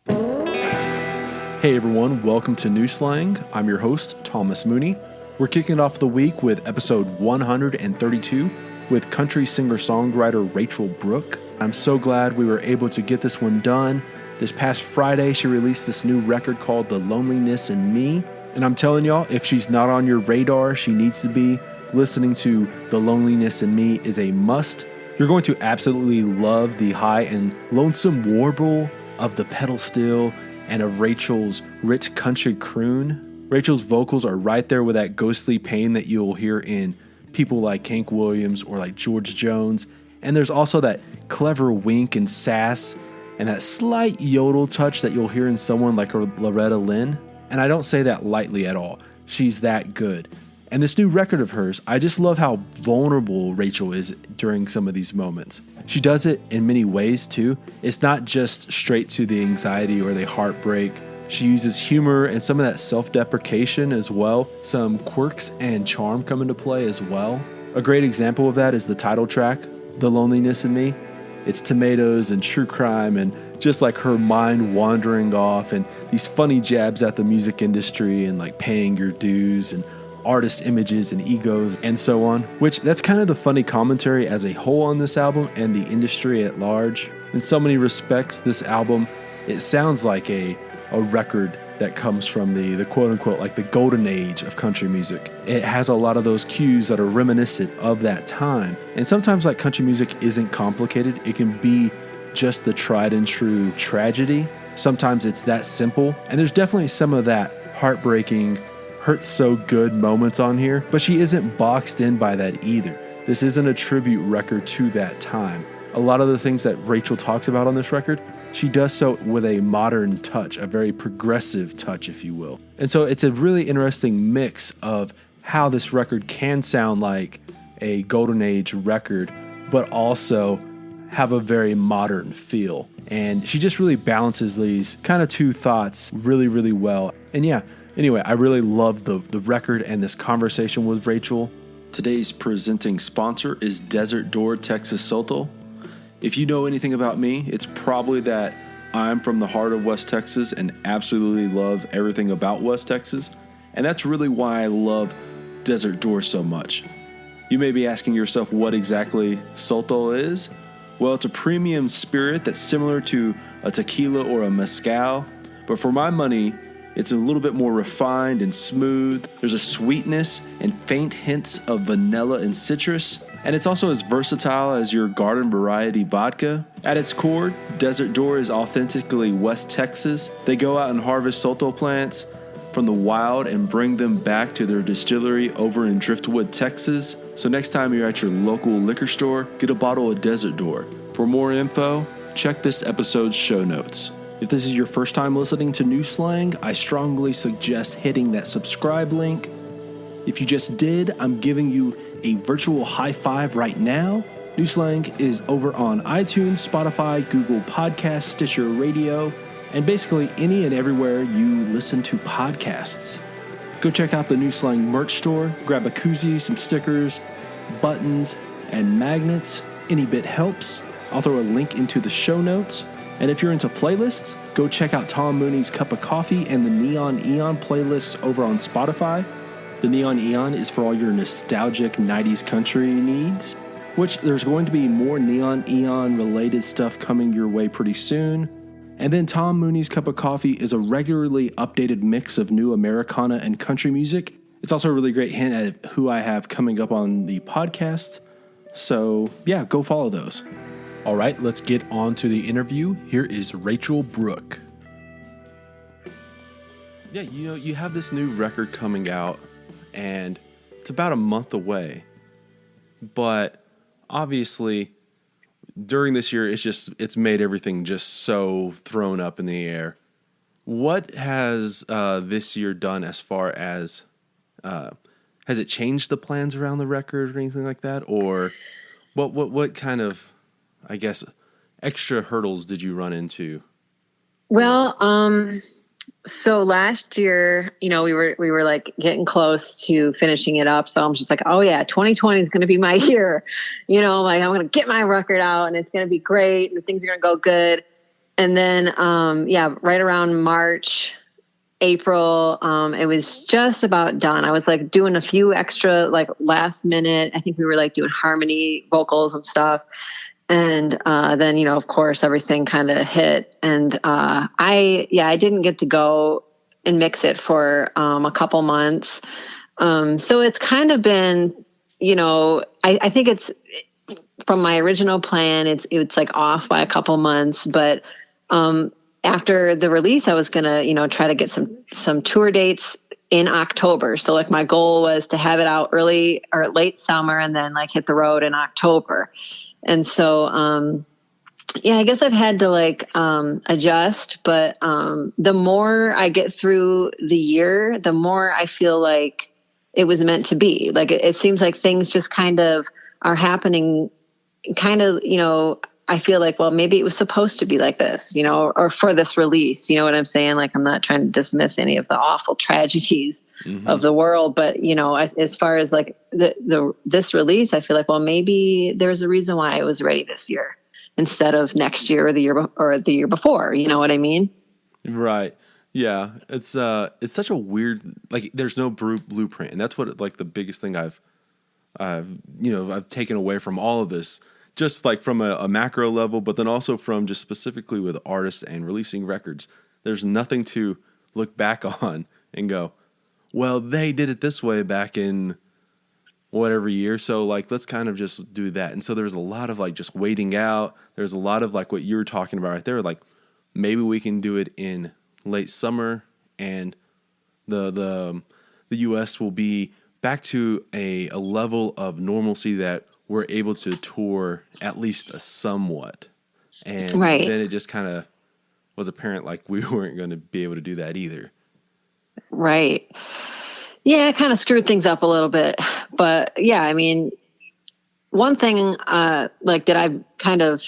Hey everyone, welcome to New Slang. I'm your host, Thomas Mooney. We're kicking off the week with episode 132 with country singer-songwriter Rachel Brooke. I'm so glad we were able to get this one done. This past Friday, she released this new record called The Loneliness in Me. And I'm telling y'all, if she's not on your radar, she needs to be. Listening to The Loneliness in Me is a must. You're going to absolutely love the high and lonesome warble of the pedal steel and of Rachel's rich country croon. Rachel's vocals are right there with that ghostly pain that you'll hear in people like Hank Williams or like George Jones. And there's also that clever wink and sass and that slight yodel touch that you'll hear in someone like Loretta Lynn. And I don't say that lightly at all. She's that good. And this new record of hers, I just love how vulnerable Rachel is during some of these moments. She does it in many ways too. It's not just straight to the anxiety or the heartbreak. She uses humor and some of that self-deprecation as well. Some quirks and charm come into play as well. A great example of that is the title track, The Loneliness in Me. It's tomatoes and true crime and just like her mind wandering off and these funny jabs at the music industry and like paying your dues and artist images and egos and so on, which that's kind of the funny commentary as a whole on this album and the industry at large. In so many respects, this album, it sounds like a record that comes from the quote unquote like the golden age of country music. It has a lot of those cues that are reminiscent of that time. And sometimes like country music isn't complicated. It can be just the tried and true tragedy. Sometimes it's that simple. And there's definitely some of that heartbreaking, hurts so good moments on here, but she isn't boxed in by that either. This isn't a tribute record to that time. A lot of the things that Rachel talks about on this record, she does so with a modern touch, a very progressive touch, if you will. And so it's a really interesting mix of how this record can sound like a golden age record, but also have a very modern feel. And she just really balances these kind of two thoughts really, really well. And yeah, anyway, I really love the record and this conversation with Rachel. Today's presenting sponsor is Desert Door Texas Soto. If you know anything about me, it's probably that I'm from the heart of West Texas and absolutely love everything about West Texas. And that's really why I love Desert Door so much. You may be asking yourself what exactly Soto is. Well, it's a premium spirit that's similar to a tequila or a mezcal, but for my money, it's a little bit more refined and smooth. There's a sweetness and faint hints of vanilla and citrus. And it's also as versatile as your garden variety vodka. At its core, Desert Door is authentically West Texas. They go out and harvest Soto plants from the wild and bring them back to their distillery over in Driftwood, Texas. So next time you're at your local liquor store, get a bottle of Desert Door. For more info, check this episode's show notes. If this is your first time listening to New Slang, I strongly suggest hitting that subscribe link. If you just did, I'm giving you a virtual high five right now. New Slang is over on iTunes, Spotify, Google Podcasts, Stitcher Radio, and basically any and everywhere you listen to podcasts. Go check out the New Slang merch store, grab a koozie, some stickers, buttons, and magnets. Any bit helps. I'll throw a link into the show notes. And if you're into playlists, go check out Tom Mooney's Cup of Coffee and the Neon Eon playlists over on Spotify. The Neon Eon is for all your nostalgic 90s country needs, which there's going to be more Neon Eon related stuff coming your way pretty soon. And then Tom Mooney's Cup of Coffee is a regularly updated mix of new Americana and country music. It's also a really great hint at who I have coming up on the podcast. So yeah, go follow those. All right, let's get on to the interview. Here is Rachel Brooke. Yeah, you have this new record coming out, and it's about a month away. But obviously, during this year, it's made everything just so thrown up in the air. What has this year done as far as, has it changed the plans around the record or anything like that? Or what kind of, I guess, extra hurdles did you run into? Well, so last year, we were like getting close to finishing it up. So I'm just like, oh yeah, 2020 is going to be my year. Like I'm going to get my record out and it's going to be great and things are going to go good. And then, right around March, April, it was just about done. I was like doing a few extra, like last minute. I think we were like doing harmony vocals and stuff. And then, of course, everything kind of hit. And I didn't get to go and mix it for a couple months. So it's kind of been, I think it's from my original plan, it's like off by a couple months. But after the release, I was going to, try to get some tour dates in October. So like my goal was to have it out early or late summer and then like hit the road in October. And so, I guess I've had to like adjust, but the more I get through the year, the more I feel like it was meant to be. Like it seems like things just kind of are happening kind of, I feel like, well, maybe it was supposed to be like this, or for this release, you know what I'm saying? Like, I'm not trying to dismiss any of the awful tragedies of the world, but as far as like this release, I feel like, well, maybe there's a reason why I was ready this year instead of next year or the year before. You know what I mean? Right. Yeah. It's such a weird, like there's no blueprint. And that's what like the biggest thing I've taken away from all of this, just like from a macro level, but then also from just specifically with artists and releasing records. There's nothing to look back on and go, well, they did it this way back in whatever year. So like, let's kind of just do that. And so there's a lot of like just waiting out. There's a lot of like what you were talking about right there. Like maybe we can do it in late summer and the US will be back to a level of normalcy that we're able to tour at least somewhat. And right. Then it just kind of was apparent like we weren't going to be able to do that either. Right. Yeah, it kind of screwed things up a little bit. But yeah, I mean, one thing like that I've kind of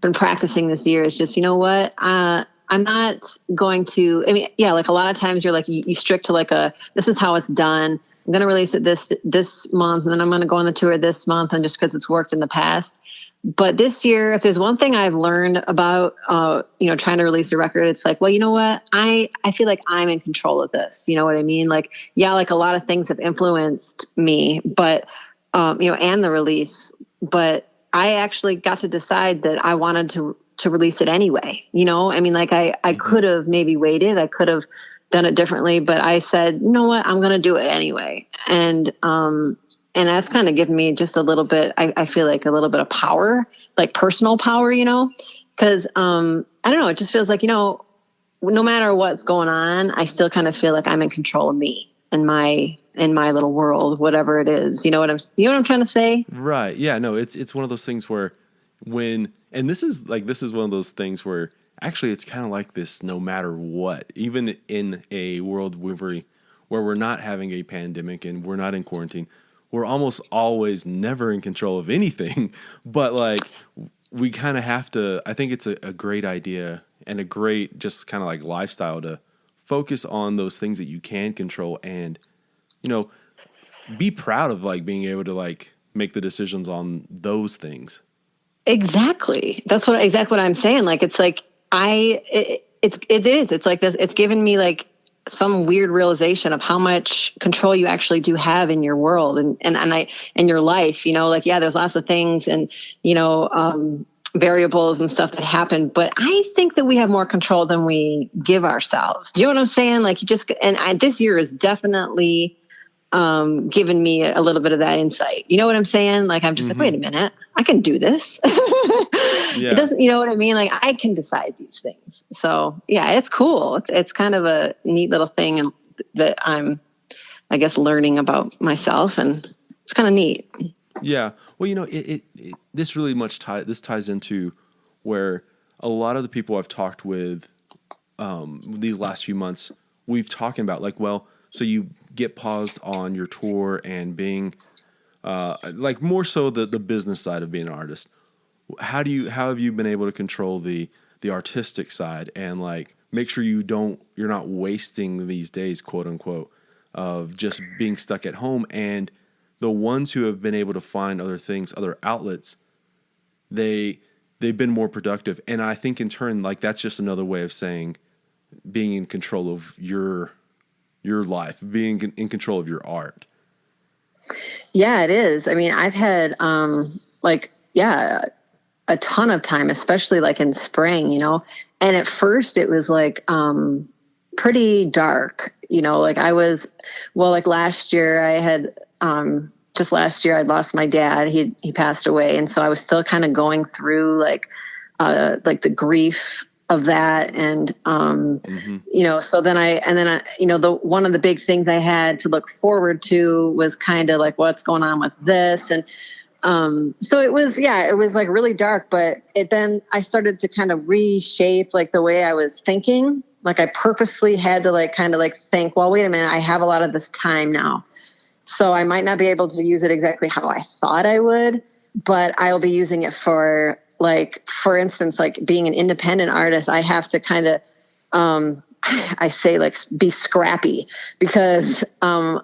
been practicing this year is just, you know what? I'm not going to, like a lot of times you're like, you strict to like this is how it's done. I'm going to release it this month, and then I'm going to go on the tour this month, and just because it's worked in the past. But this year, if there's one thing I've learned about, trying to release a record, it's like, well, you know what? I feel like I'm in control of this. You know what I mean? Like, yeah, like a lot of things have influenced me, but, and the release, but I actually got to decide that I wanted to release it anyway. Like I could have maybe waited. I could have done it differently, but I said, you know what, I'm going to do it anyway. And that's kind of given me just a little bit, I feel like a little bit of power, like personal power, because I don't know, it just feels like, no matter what's going on, I still kind of feel like I'm in control of me and my little world, whatever it is. You know what I'm trying to say? Right. Yeah, no, it's one of those things where this is one of those things where actually it's kind of like this no matter what, even in a world where we're not having a pandemic and we're not in quarantine, we're almost always never in control of anything. But like we kind of have to, I think it's a great idea and a great just kind of like lifestyle to focus on those things that you can control and, be proud of like being able to like make the decisions on those things. Exactly. That's exactly what I'm saying. Like, it's like, it's like this, it's given me like some weird realization of how much control you actually do have in your world and your life, like, yeah, there's lots of things and, variables and stuff that happen, but I think that we have more control than we give ourselves. Do you know what I'm saying? Like this year is definitely given me a little bit of that insight. You know what I'm saying? Like, I'm just like, wait a minute, I can do this. Yeah. It doesn't, you know what I mean? Like, I can decide these things. So yeah, it's cool. It's kind of a neat little thing that I'm, I guess, learning about myself, and it's kind of neat. Yeah. Well, this really this ties into where a lot of the people I've talked with these last few months, we've talking about like, well, so you get paused on your tour and being like more so the business side of being an artist. How have you been able to control the artistic side and like make sure you're not wasting these days, quote unquote, of just being stuck at home? And the ones who have been able to find other things, other outlets, they they've been more productive. And I think in turn, like, that's just another way of saying being in control of your life, being in control of your art. Yeah, it is. I mean, I've had, a ton of time, especially like in spring, and at first it was like, pretty dark, like last year I had, just last year I'd lost my dad. He passed away. And so I was still kind of going through like the grief of that. And, so then one of the big things I had to look forward to was kind of like what's going on with this. And, so it was like really dark, but then I started to kind of reshape like the way I was thinking. Like I purposely had to like kind of like think, well, wait a minute, I have a lot of this time now. So I might not be able to use it exactly how I thought I would, but I'll be using it for like, for instance, like being an independent artist, I have to kind of, I say like be scrappy because, I'm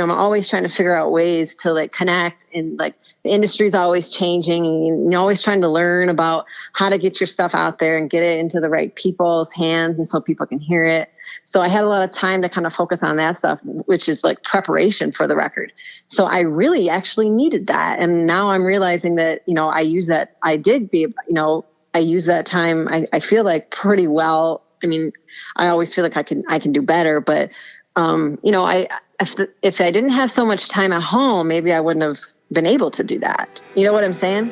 always trying to figure out ways to like connect, and like the industry is always changing, and you're always trying to learn about how to get your stuff out there and get it into the right people's hands. And so people can hear it. So I had a lot of time to kind of focus on that stuff, which is like preparation for the record. So I really actually needed that. And now I'm realizing that, I use that. I use that time. I feel like pretty well. I mean, I always feel like I can do better, but, if I didn't have so much time at home, maybe I wouldn't have been able to do that. You know what I'm saying?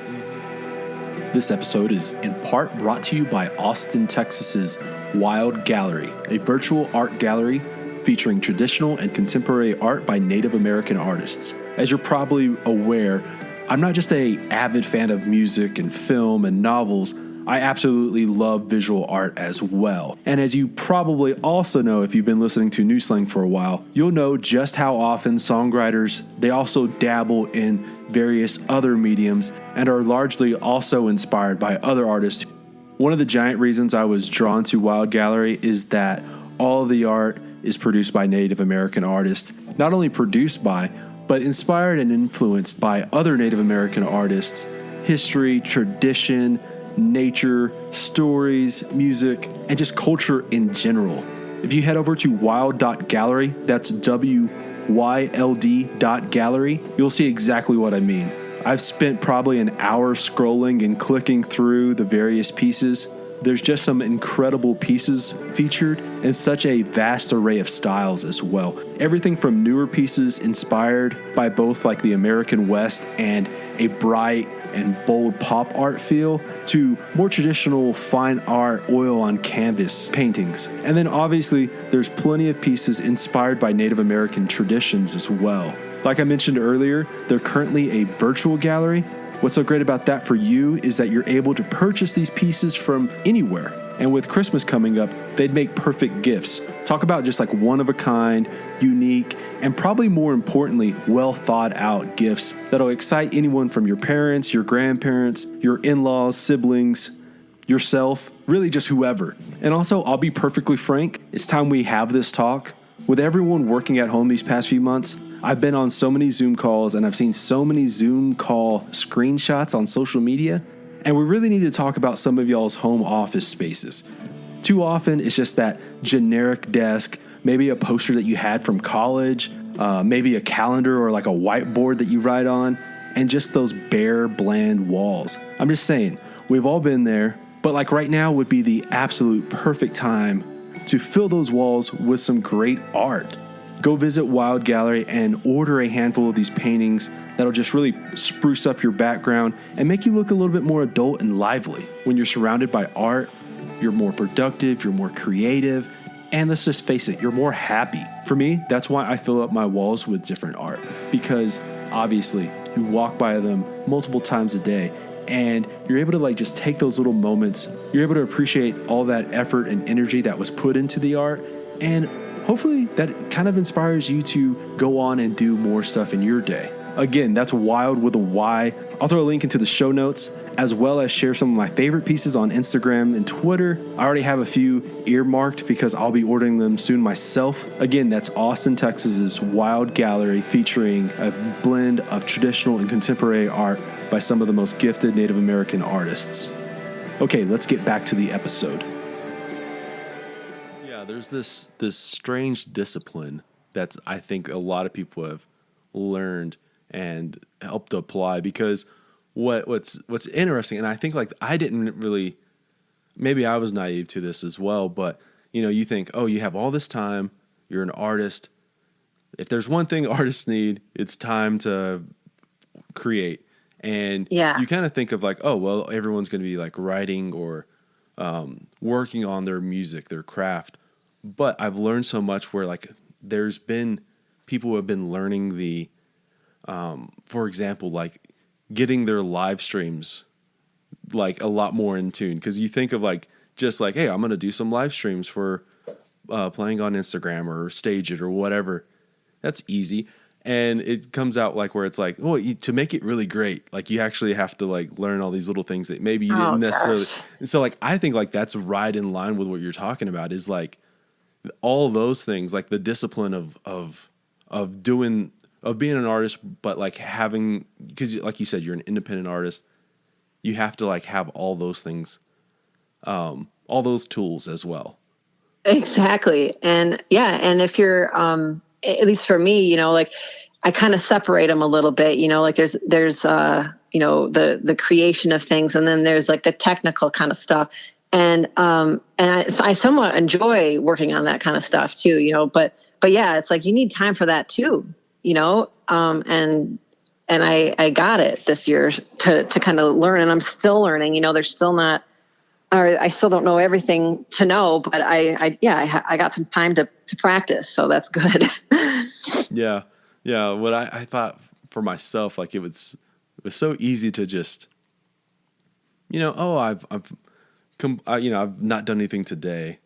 This episode is in part brought to you by Austin, Texas's Wild Gallery, a virtual art gallery featuring traditional and contemporary art by Native American artists. As you're probably aware, I'm not just an avid fan of music and film and novels, I absolutely love visual art as well. And as you probably also know if you've been listening to New Slang for a while, you'll know just how often songwriters, they also dabble in various other mediums and are largely also inspired by other artists. One of the giant reasons I was drawn to Wild Gallery is that all of the art is produced by Native American artists, not only produced by, but inspired and influenced by other Native American artists, history, tradition, nature, stories, music, and just culture in general. If you head over to wild.gallery, that's WYLD.gallery, you'll see exactly what I mean. I've spent probably an hour scrolling and clicking through the various pieces. There's just some incredible pieces featured and such a vast array of styles as well. Everything from newer pieces inspired by both like the American West and a bright and bold pop art feel to more traditional fine art oil on canvas paintings. And then obviously there's plenty of pieces inspired by Native American traditions as well. Like I mentioned earlier, they're currently a virtual gallery. What's so great about that for you is that you're able to purchase these pieces from anywhere. And with Christmas coming up, they'd make perfect gifts. Talk about just like one of a kind, unique, and probably more importantly, well thought out gifts that'll excite anyone from your parents, your grandparents, your in-laws, siblings, yourself, really just whoever. And also, I'll be perfectly frank, it's time we have this talk. With everyone working at home these past few months, I've been on so many Zoom calls and I've seen so many Zoom call screenshots on social media, and we really need to talk about some of y'all's home office spaces. Too often, it's just that generic desk, maybe a poster that you had from college, maybe a calendar or like a whiteboard that you write on, and just those bare, bland walls. I'm just saying, we've all been there, but like right now would be the absolute perfect time to fill those walls with some great art. Go visit Wild Gallery and order a handful of these paintings that'll just really spruce up your background and make you look a little bit more adult and lively. When you're surrounded by art, you're more productive, you're more creative, and let's just face it, you're more happy. For me, that's why I fill up my walls with different art, because obviously you walk by them multiple times a day and you're able to like just take those little moments. You're able to appreciate all that effort and energy that was put into the art, and hopefully that kind of inspires you to go on and do more stuff in your day. Again, that's Wild with a Y. I'll throw a link into the show notes, as well as share some of my favorite pieces on Instagram and Twitter. I already have a few earmarked because I'll be ordering them soon myself. Again, that's Austin, Texas's Wild Gallery, featuring a blend of traditional and contemporary art by some of the most gifted Native American artists. Okay, let's get back to the episode. Yeah, there's this strange discipline that's, I think, a lot of people have learned and helped to apply, because what's interesting, and I think like I didn't really, maybe I was naive to this as well, but you think, oh, you have all this time, you're an artist. If there's one thing artists need, it's time to create. And you kind of think of like, oh, well, everyone's going to be like writing or working on their music, their craft. But I've learned so much where like there's been people who have been learning the, for example, like getting their live streams like a lot more in tune. Because you think of like just like, hey, I'm going to do some live streams for playing on Instagram or stage it or whatever. That's easy. And it comes out like where it's like, oh, to make it really great, like you actually have to like learn all these little things that maybe you didn't necessarily. And so like, I think like that's right in line with what you're talking about, is like all those things, like the discipline of being an artist, but like having, because like you said, you're an independent artist. You have to like have all those things, all those tools as well. Exactly. And and if you're, at least for me, like I kind of separate them a little bit, like there's the creation of things, and then there's like the technical kind of stuff. And I somewhat enjoy working on that kind of stuff too, but yeah, it's like, you need time for that too, and I got it this year to kind of learn, and I'm still learning, there's still not, or I still don't know everything to know, but I got some time to practice. So that's good. Yeah. Yeah. What I thought for myself, like it was so easy to just, I've not done anything today.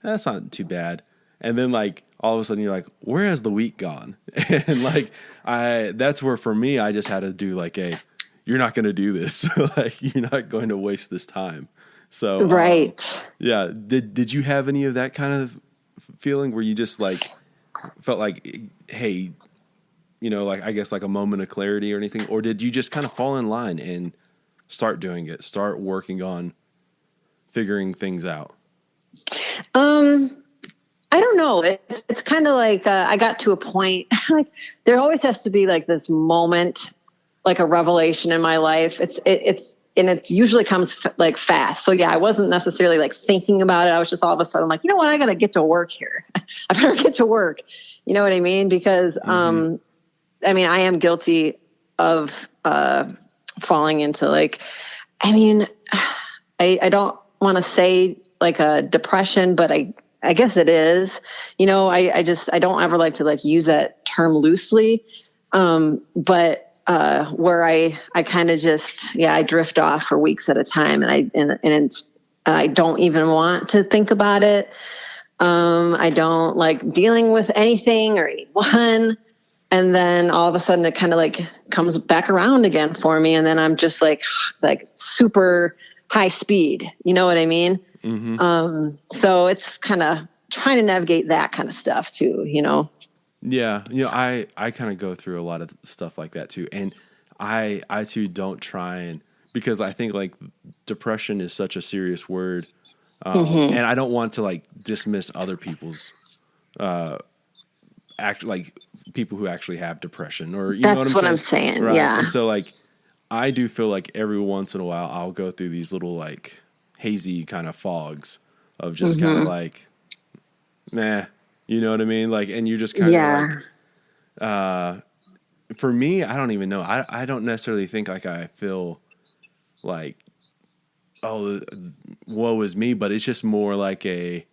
That's not too bad. And then like all of a sudden you're like, where has the week gone? And like, that's where for me, I just had to do like you're not going to do this. Like, you're not going to waste this time. So, right. Yeah. Did you have any of that kind of feeling where you just like felt like, hey, like, I guess like a moment of clarity or anything, or did you just kind of fall in line and start doing it, start working on figuring things out? I don't know. It's kind of like, I got to a point, like there always has to be like this moment, like a revelation in my life. And it usually comes like fast. So yeah, I wasn't necessarily like thinking about it. I was just all of a sudden like, you know what, I got to get to work here. I better get to work. You know what I mean? Because, I mean, I am guilty of, falling into like, I mean, I don't want to say like a depression, but I guess it is, I don't ever like to like use that term loosely. But where I kind of just, I drift off for weeks at a time, and I don't even want to think about it. I don't like dealing with anything or anyone. And then all of a sudden it kind of like comes back around again for me. And then I'm just like super high speed, you know what I mean? Mm-hmm. So it's kind of trying to navigate that kind of stuff too, Yeah. I kind of go through a lot of stuff like that too. And I too don't try, and because I think like depression is such a serious word. And I don't want to like dismiss other people's, like people who actually have depression, or, you know what I'm saying? Right. Yeah. And so like, I do feel like every once in a while I'll go through these little like hazy kind of fogs of just kind of like, nah, you know what I mean? Like, and you're just kind of like, for me, I don't even know. I don't necessarily think like I feel like, oh, woe is me, but it's just more like a,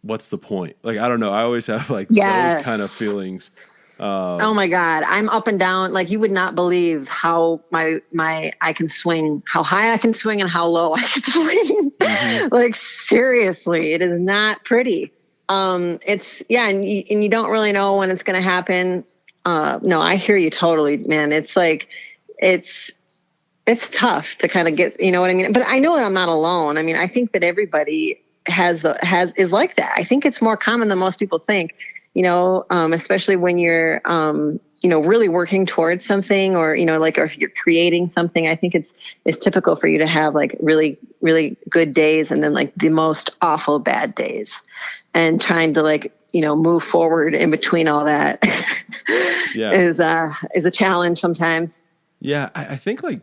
what's the point? Like, I don't know. I always have like those kind of feelings. Oh my God. I'm up and down. Like, you would not believe how I can swing, how high I can swing and how low I can swing. Like, seriously, it is not pretty. It's and you don't really know when it's going to happen. No, I hear you totally, man. It's like, it's tough to kind of get, you know what I mean? But I know that I'm not alone. I mean, I think that everybody is like that. I think it's more common than most people think. especially when you're, really working towards something, or, or if you're creating something. I think it's typical for you to have like really, really good days and then like the most awful bad days, and trying to like, move forward in between all that is a challenge sometimes. Yeah. I think like,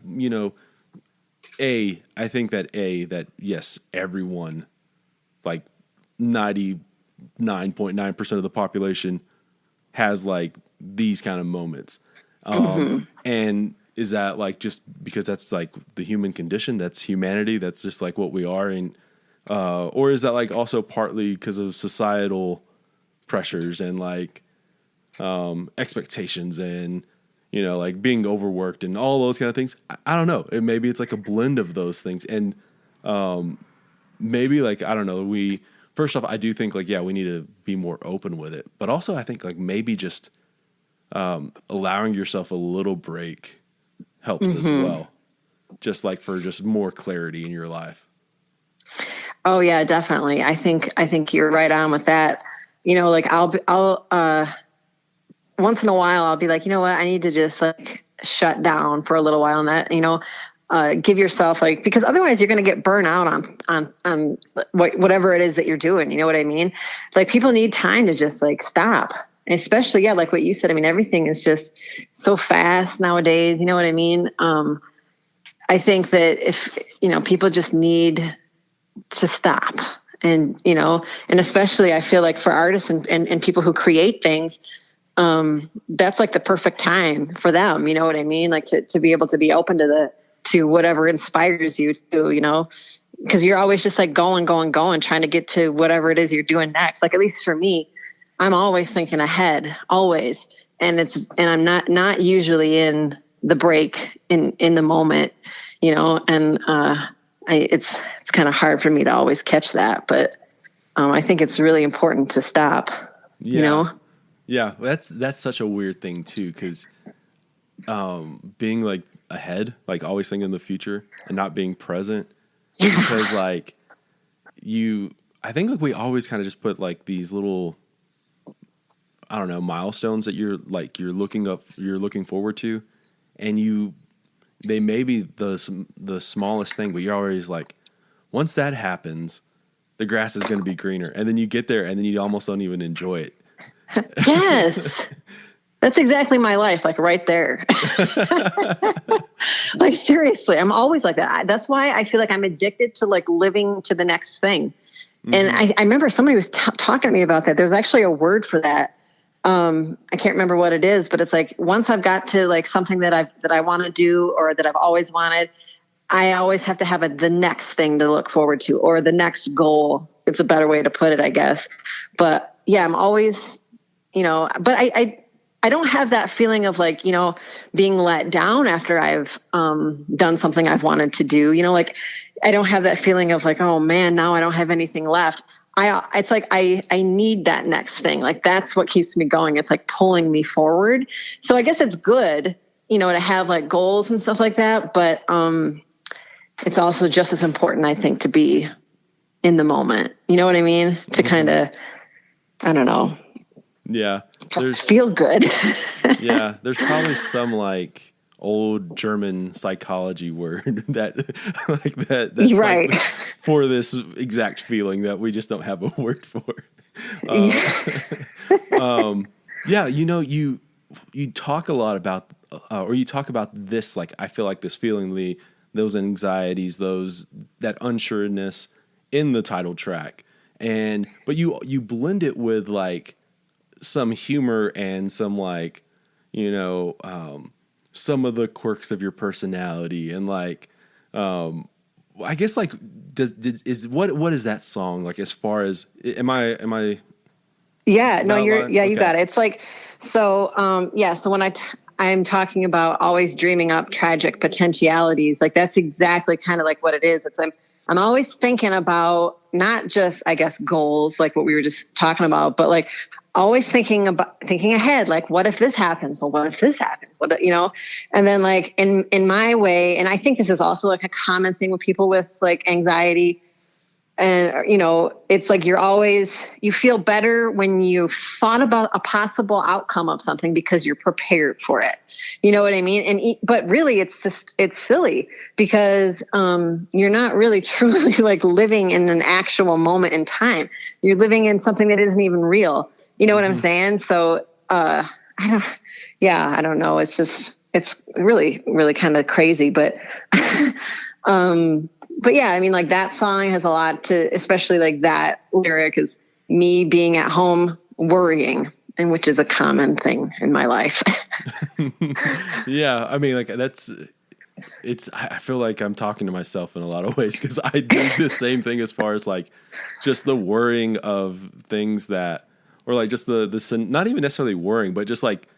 I think that yes, everyone, like 99.9% of the population has like these kind of moments. And is that like just because that's like the human condition, that's humanity, that's just like what we are? And, or is that like also partly because of societal pressures and like, expectations and, like being overworked and all those kind of things? I don't know. Maybe it's like a blend of those things. And, maybe like, I don't know, first off, I do think like, yeah, we need to be more open with it, but also I think like maybe just, allowing yourself a little break helps as well. Just like for just more clarity in your life. Oh yeah, definitely. I think you're right on with that. Like I'll once in a while I'll be like, you know what, I need to just like shut down for a little while, and that, give yourself like, because otherwise you're going to get burnt out on whatever it is that you're doing. You know what I mean? Like people need time to just like stop. Especially, yeah, like what you said. I mean, everything is just so fast nowadays. You know what I mean? I think that if, people just need to stop, and, and especially I feel like for artists and people who create things, that's like the perfect time for them. You know what I mean? Like to be able to be open to whatever inspires you to, because you're always just like going, trying to get to whatever it is you're doing next. Like, at least for me, I'm always thinking ahead, always. And I'm not usually in the break in the moment, and, it's kind of hard for me to always catch that, but, I think it's really important to stop, Yeah. That's such a weird thing too. 'Cause, being like ahead, like always thinking the future and not being present, because like I think like we always kind of just put like these little, I don't know, milestones that you're looking forward to, and they may be the smallest thing, but you're always like, once that happens, the grass is going to be greener. And then you get there and then you almost don't even enjoy it. Yes. That's exactly my life. Like right there. Like seriously, I'm always like that. That's why I feel like I'm addicted to like living to the next thing. And I remember somebody was talking to me about that. There's actually a word for that. I can't remember what it is, but it's like, once I've got to like something that I want to do, or that I've always wanted, I always have to have the next thing to look forward to, or the next goal. It's a better way to put it, I guess. But yeah, I'm always, but I don't have that feeling of like, being let down after I've, done something I've wanted to do, like I don't have that feeling of like, oh man, now I don't have anything left. It's like, I need that next thing. Like, that's what keeps me going. It's like pulling me forward. So I guess it's good, to have like goals and stuff like that. But, it's also just as important, I think, to be in the moment. You know what I mean? To kind of, I don't know. Yeah. Just feel good. Yeah. There's probably some like old German psychology word that's right. like for this exact feeling that we just don't have a word for. Yeah, you talk a lot about, or you talk about this, like, I feel like this feeling, those anxieties, that unsureness in the title track. But you blend it with like some humor and some like, some of the quirks of your personality, and like, I guess like, what is that song like, as far as, am I? Yeah, no, you got it. It's like, so, so when I'm talking about always dreaming up tragic potentialities, like that's exactly kind of like what it is. It's I'm always thinking about not just, I guess, goals, like what we were just talking about, but like always thinking ahead, like, what if this happens? Well, what if this happens? And then like in my way, and I think this is also like a common thing with people with like anxiety, And, it's like you feel better when you've thought about a possible outcome of something because you're prepared for it. You know what I mean? But really it's silly because, you're not really truly like living in an actual moment in time. You're living in something that isn't even real. You know what I'm saying? So, I don't know. It's really, really kind of crazy, but, but yeah, I mean, like that song has a lot to, especially like that lyric is me being at home worrying, and which is a common thing in my life. Yeah. I mean, like I feel like I'm talking to myself in a lot of ways because I do the same thing as far as like just the worrying of things that, or like just not even necessarily worrying, but just like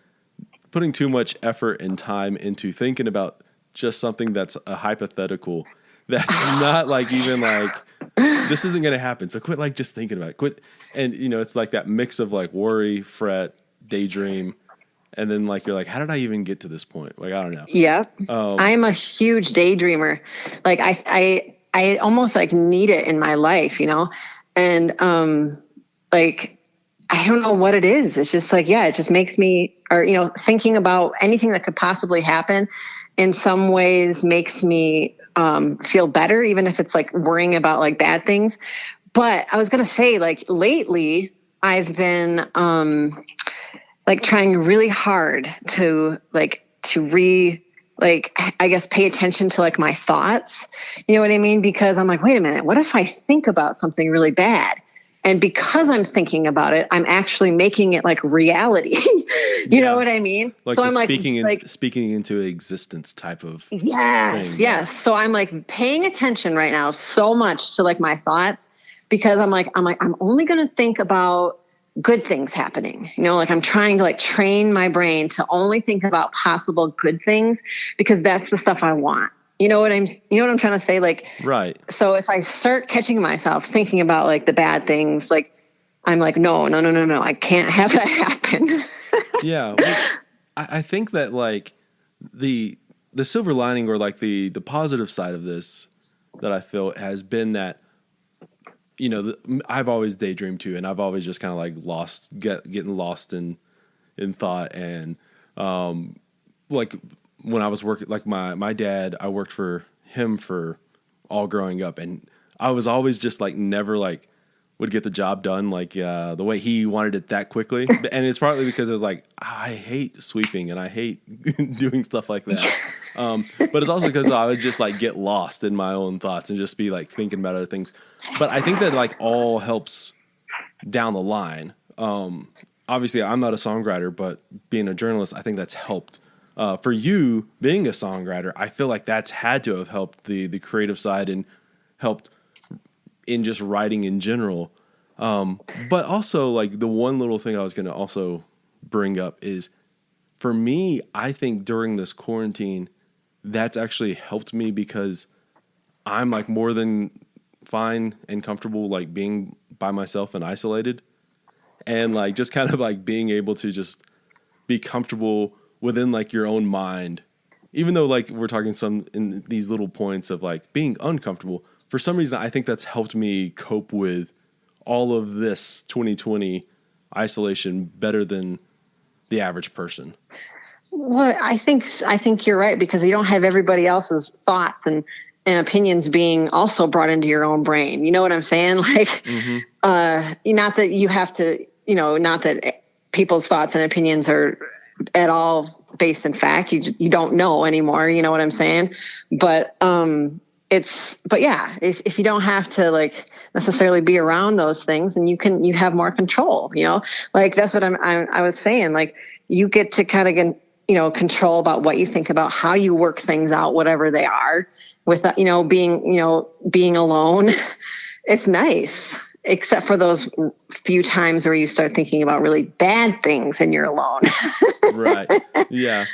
putting too much effort and time into thinking about just something that's a hypothetical. That's not like even like this isn't going to happen. So quit like just thinking about it. Quit. And it's like that mix of like worry, fret, daydream. And then like, you're like, how did I even get to this point? Like, I don't know. Yeah. I'm a huge daydreamer. Like I almost like need it in my life, and, like, I don't know what it is. It's just like, yeah, it just makes me, or, thinking about anything that could possibly happen in some ways makes me, feel better, even if it's like worrying about like bad things. But I was going to say, like, lately I've been, like trying really hard to I guess pay attention to like my thoughts. You know what I mean? Because I'm like, wait a minute, what if I think about something really bad? And because I'm thinking about it, I'm actually making it like reality. You know what I mean? Like so I'm like speaking into existence type of yes, thing. yes. Yeah. So I'm like paying attention right now so much to like my thoughts because I'm only going to think about good things happening. Like I'm trying to like train my brain to only think about possible good things because that's the stuff I want. You know what I'm trying to say? Like, right. So if I start catching myself thinking about like the bad things, like I'm like, no, I can't have that happen. Yeah. Well, I think that like the silver lining or like the positive side of this that I feel has been that, I've always daydreamed too. And I've always just kind of like getting lost in thought. And, like when I was working, like my dad, I worked for him for all growing up, and I was always just like never like would get the job done like the way he wanted it that quickly. And it's partly because it was like I hate sweeping and I hate doing stuff like that. But it's also because I would just like get lost in my own thoughts and just be like thinking about other things. But I think that like all helps down the line. Obviously, I'm not a songwriter, but being a journalist, I think that's helped. For you being a songwriter, I feel like that's had to have helped the creative side and helped in just writing in general. But also like the one little thing I was going to also bring up is for me, I think during this quarantine, that's actually helped me because I'm like more than fine and comfortable, like being by myself and isolated and like just kind of like being able to just be comfortable within like your own mind, even though like we're talking some in these little points of like being uncomfortable. For some reason, I think that's helped me cope with all of this 2020 isolation better than the average person. Well, I think you're right because you don't have everybody else's thoughts and opinions being also brought into your own brain. You know what I'm saying? Like, not that you have to, not that people's thoughts and opinions are at all based in fact. You don't know anymore. You know what I'm saying? But, but yeah, if you don't have to like necessarily be around those things, and you have more control, like that's what I was saying. Like you get to kind of get, control about what you think about, how you work things out, whatever they are without, being alone. It's nice, except for those few times where you start thinking about really bad things and you're alone. Right. Yeah.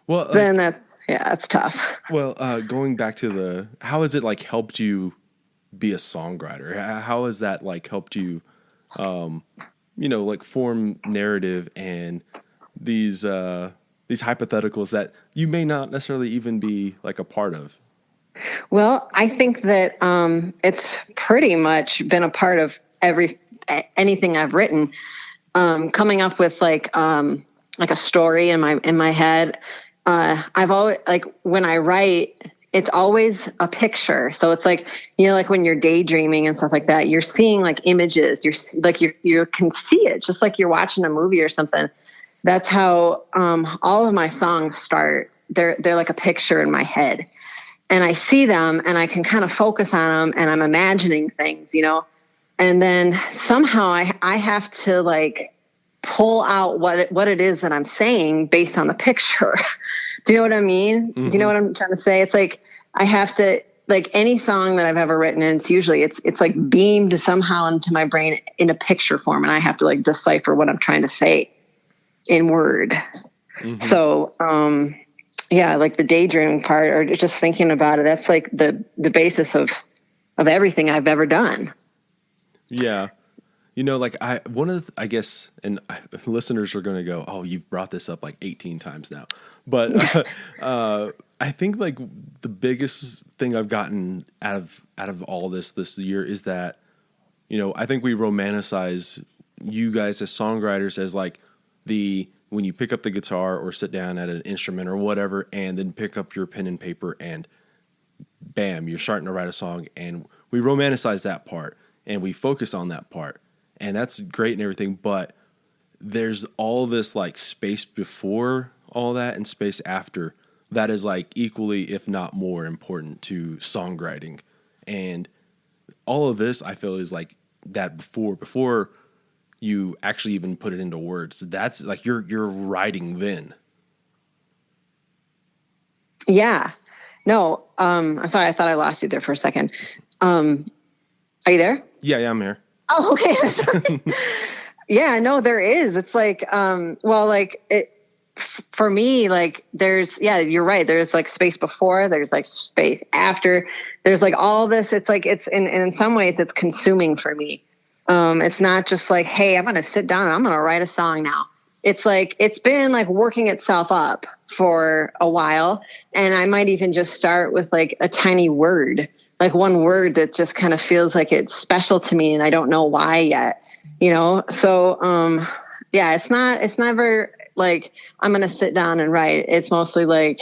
Well, then it's tough. Well, going back to how has it like helped you be a songwriter? How has that like helped you, like form narrative and these hypotheticals that you may not necessarily even be like a part of? Well, I think that it's pretty much been a part of anything I've written. Coming up with like a story in my head. I've always like when I write, it's always a picture. So it's like, like when you're daydreaming and stuff like that, you're seeing like images. You're like you can see it just like you're watching a movie or something. That's how all of my songs start. They're like a picture in my head. And I see them and I can kind of focus on them and I'm imagining things, and then somehow I have to like pull out what it is that I'm saying based on the picture. Do you know what I mean? Mm-hmm. Do you know what I'm trying to say? It's like, I have to, like any song that I've ever written, and it's usually, it's like beamed somehow into my brain in a picture form. And I have to like decipher what I'm trying to say in word. Mm-hmm. So, yeah, like the daydreaming part or just thinking about it, that's like the basis of everything I've ever done. Yeah. Like I guess, and listeners are going to go, oh, you've brought this up like 18 times now. But I think like the biggest thing I've gotten out of all this year is that, I think we romanticize you guys as songwriters as like when you pick up the guitar or sit down at an instrument or whatever, and then pick up your pen and paper and bam, you're starting to write a song. And we romanticize that part and we focus on that part. And that's great and everything, but there's all this like space before all that and space after that is like equally, if not more important to songwriting. And all of this I feel is like that before you actually even put it into words. That's like you're writing then. Yeah. No, I'm sorry. I thought I lost you there for a second. Are you there? Yeah, I'm here. Oh, okay. Yeah, no, there is. It's like, for me, like you're right. There's like space before, there's like space after, there's like all this. It's like, it's in some ways it's consuming for me. It's not just like, hey, I'm going to sit down and I'm going to write a song now. It's like, it's been like working itself up for a while. And I might even just start with like a tiny word, like one word that just kind of feels like it's special to me and I don't know why yet, So, yeah, it's never like, I'm going to sit down and write. It's mostly like,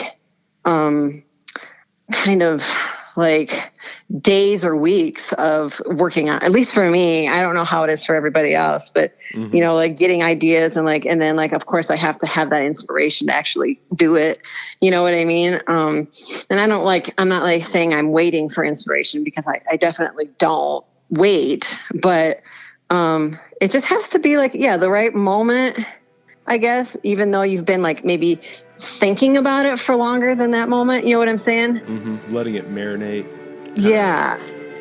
kind of like days or weeks of working on, at least for me. I don't know how it is for everybody else, but mm-hmm. Like getting ideas and then like, of course I have to have that inspiration to actually do it. You know what I mean? And I'm not like saying I'm waiting for inspiration because I definitely don't wait, but, it just has to be like, yeah, the right moment, I guess, even though you've been like maybe thinking about it for longer than that moment. You know what I'm saying? Mm-hmm. Letting it marinate. Yeah.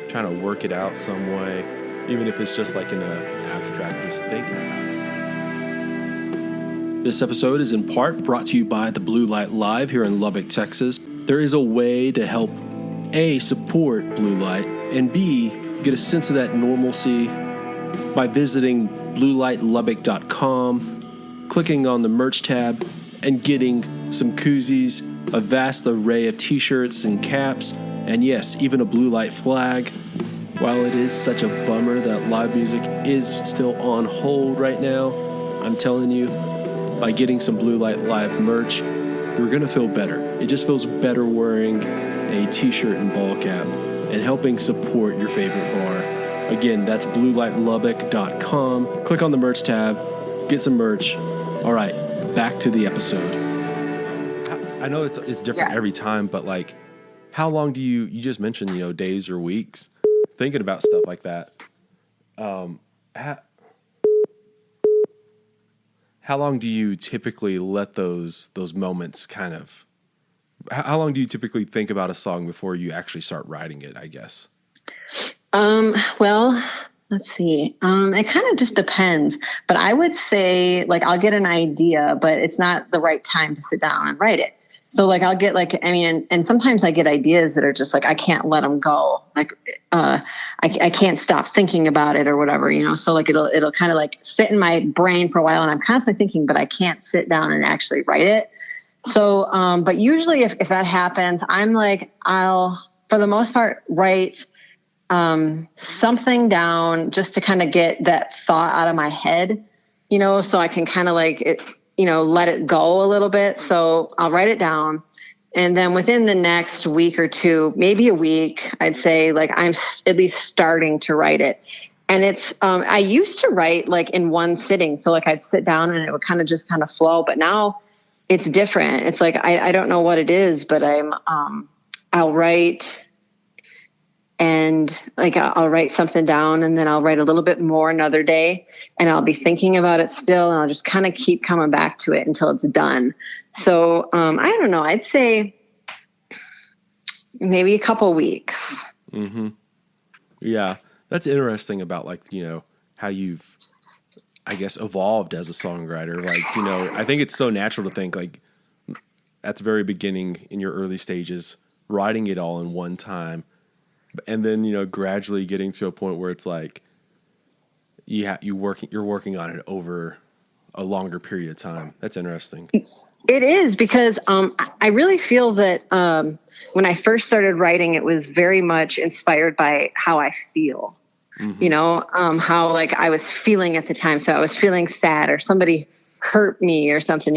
Trying to work it out some way, even if it's just like in an abstract, just thinking about it. This episode is in part brought to you by the Blue Light Live here in Lubbock, Texas. There is a way to help A, support Blue Light, and B, get a sense of that normalcy by visiting bluelightlubbock.com, clicking on the merch tab, and getting some koozies, a vast array of t-shirts and caps, and yes, even a Blue Light flag. While it is such a bummer that live music is still on hold right now, I'm telling you, by getting some Blue Light Live merch, you're going to feel better. It just feels better wearing a t-shirt and ball cap and helping support your favorite bar. Again, that's bluelightlubbock.com. Click on the merch tab, get some merch. All right, back to the episode. I know it's different every time, but like, how long do you just mentioned, days or weeks thinking about stuff like that? How long do you typically let those moments kind of, how long do you typically think about a song before you actually start writing it, I guess? Well, let's see. It kind of just depends, but I would say like I'll get an idea, but it's not the right time to sit down and write it. So like I'll get and sometimes I get ideas that are just like I can't let them go. Like I can't stop thinking about it or whatever, So like it'll kind of like sit in my brain for a while, and I'm constantly thinking, but I can't sit down and actually write it. So, but usually if that happens, I'm like I'll for the most part, write something down just to kind of get that thought out of my head, so I can kind of like it, let it go a little bit. So I'll write it down. And then within the next week or two, maybe a week, I'd say like I'm at least starting to write it. And it's, I used to write like in one sitting. So like I'd sit down and it would kind of flow, but now it's different. It's like, I don't know what it is, but I'll write and like, I'll write something down and then I'll write a little bit more another day and I'll be thinking about it still. And I'll just kind of keep coming back to it until it's done. So, I don't know, I'd say maybe a couple weeks. Mm-hmm. Yeah. That's interesting about like, how you've, I guess, evolved as a songwriter. Like, I think it's so natural to think like at the very beginning in your early stages, writing it all in one time. And then, gradually getting to a point where it's like, you're working on it over a longer period of time. That's interesting. It is because I really feel that when I first started writing, it was very much inspired by how I feel, mm-hmm. How like I was feeling at the time. So I was feeling sad or somebody hurt me or something,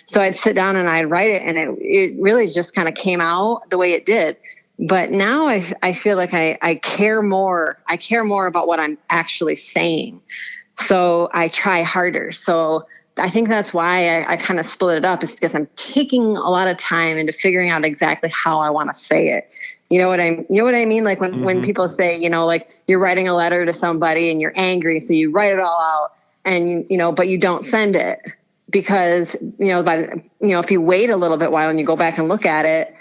So I'd sit down and I'd write it and it really just kind of came out the way it did. But now I feel like I care more. I care more about what I'm actually saying. So I try harder. So I think that's why I kind of split it up, is because I'm taking a lot of time into figuring out exactly how I want to say it. You know what I mean? Like when, mm-hmm. when people say, like you're writing a letter to somebody and you're angry. So you write it all out and, but you don't send it because, if you wait a little bit while and you go back and look at it,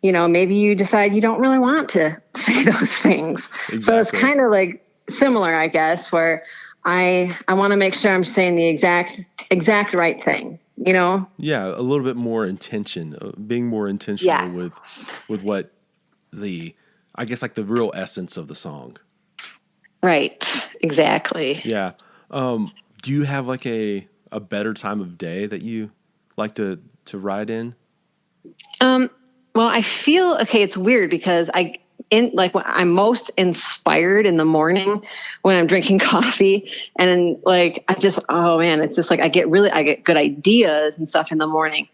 maybe you decide you don't really want to say those things. Exactly. So it's kind of like similar, I guess, where I want to make sure I'm saying the exact right thing, Yeah, a little bit more intention, being more intentional with what I guess like the real essence of the song. Right, exactly. Yeah. Do you have like a better time of day that you like to write in? Well, I feel, okay, it's weird because when I'm most inspired in the morning when I'm drinking coffee and like, it's just like, I get good ideas and stuff in the morning.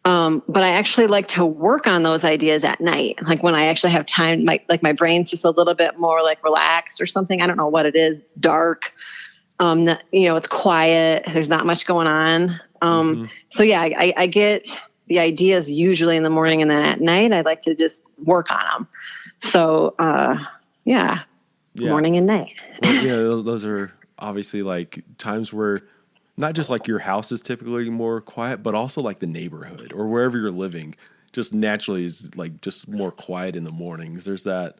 But I actually like to work on those ideas at night. Like when I actually have time, my brain's just a little bit more like relaxed or something. I don't know what it is. It's dark. It's quiet. There's not much going on. Mm-hmm. So yeah, I get the ideas usually in the morning, and then at night I like to just work on them. So, morning and night. Well, those are obviously like times where not just like your house is typically more quiet, but also like the neighborhood or wherever you're living just naturally is like just more quiet in the mornings. There's that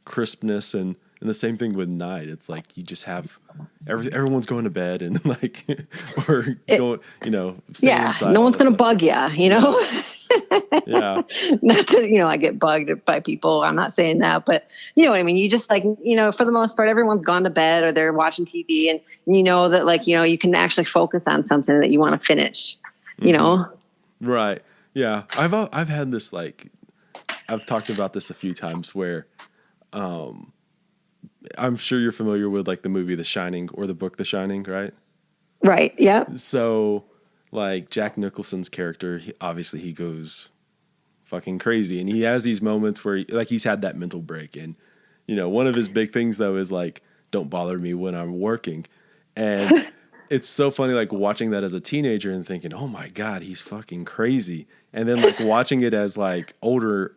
crispness and the same thing with night. It's like you just have everyone's going to bed and like or going, staying inside. No one's going to bug you, Yeah. Not that, I get bugged by people. I'm not saying that, but you know what I mean? You just like, for the most part, everyone's gone to bed or they're watching TV and that like, you can actually focus on something that you want to finish, Mm-hmm. Right. Yeah. I've had this, like, I've talked about this a few times where, I'm sure you're familiar with like the movie The Shining or the book The Shining, right? Right. Yeah. So like Jack Nicholson's character, he goes fucking crazy. And he has these moments where he's had that mental break. And, one of his big things though is like, don't bother me when I'm working. And it's so funny, like watching that as a teenager and thinking, oh my God, he's fucking crazy. And then like watching it as like older,